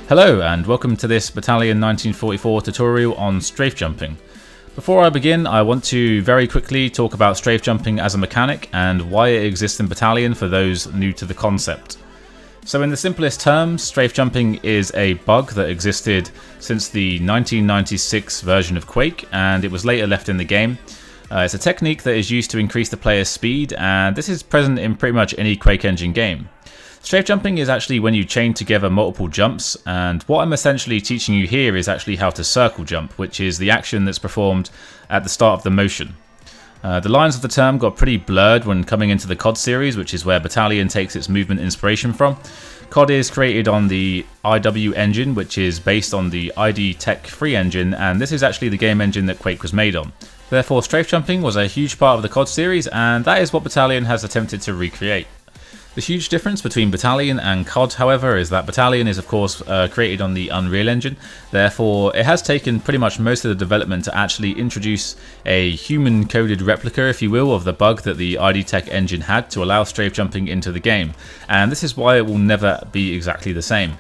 Hello and welcome to this Battalion 1944 tutorial on strafe jumping. Before I begin, I want to very quickly talk about strafe jumping as a mechanic and why it exists in Battalion for those new to the concept. So in the simplest terms, strafe jumping is a bug that existed since the 1996 version of Quake, and it was later left in the game. It's a technique that is used to increase the player's speed, and this is present in pretty much any Quake engine game. Strafe jumping is actually when you chain together multiple jumps, and what I'm essentially teaching you here is actually how to circle jump, which is the action that's performed at the start of the motion. The lines of the term got pretty blurred when coming into the COD series, which is where Battalion takes its movement inspiration from. COD is created on the IW engine, which is based on the ID Tech 3 engine, and this is actually the game engine that Quake was made on. Therefore, strafe jumping was a huge part of the COD series, and that is what Battalion has attempted to recreate. The huge difference between Battalion and COD, however, is that Battalion is of course created on the Unreal Engine. Therefore, it has taken pretty much most of the development to actually introduce a human-coded replica, if you will, of the bug that the ID Tech engine had to allow strafe jumping into the game. And this is why it will never be exactly the same.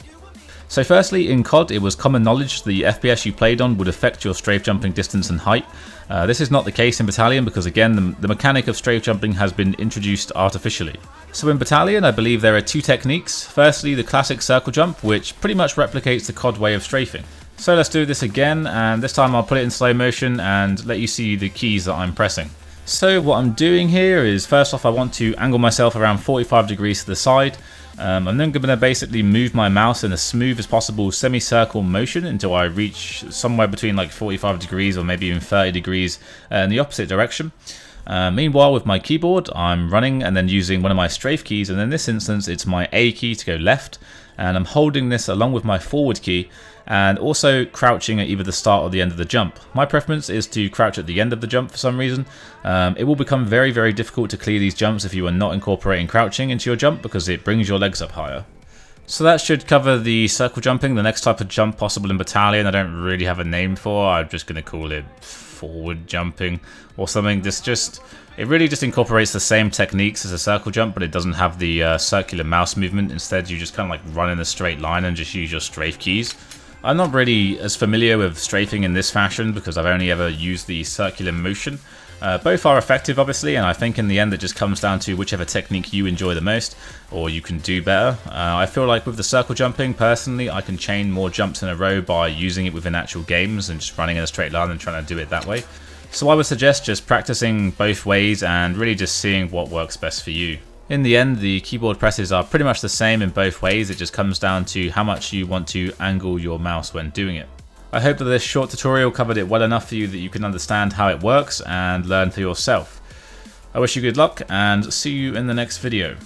So firstly, in COD, it was common knowledge the FPS you played on would affect your strafe jumping distance and height. This is not the case in Battalion because, again, the mechanic of strafe jumping has been introduced artificially. So in Battalion, I believe there are two techniques. Firstly, the classic circle jump, which pretty much replicates the COD way of strafing. So let's do this again, and this time I'll put it in slow motion and let you see the keys that I'm pressing. So what I'm doing here is, first off, I want to angle myself around 45 degrees to the side. I'm then going to basically move my mouse in a smooth as possible semicircle motion until I reach somewhere between like 45 degrees or maybe even 30 degrees in the opposite direction. Meanwhile, with my keyboard, I'm running and then using one of my strafe keys, and in this instance it's my A key to go left, and I'm holding this along with my forward key and also crouching at either the start or the end of the jump. My preference is to crouch at the end of the jump for some reason. It will become very difficult to clear these jumps if you are not incorporating crouching into your jump because it brings your legs up higher. So that should cover the circle jumping. The next type of jump possible in Battalion I don't really have a name for. I'm just going to call it forward jumping or something. It really just incorporates the same techniques as a circle jump, but it doesn't have the circular mouse movement. Instead, you just kind of like run in a straight line and just use your strafe keys. I'm not really as familiar with strafing in this fashion because I've only ever used the circular motion. Both are effective, obviously, and I think in the end it just comes down to whichever technique you enjoy the most or you can do better. I feel like with the circle jumping, personally, I can chain more jumps in a row by using it within actual games and just running in a straight line and trying to do it that way. So I would suggest just practicing both ways and really just seeing what works best for you. In the end, the keyboard presses are pretty much the same in both ways. It just comes down to how much you want to angle your mouse when doing it. I hope that this short tutorial covered it well enough for you that you can understand how it works and learn for yourself. I wish you good luck and see you in the next video.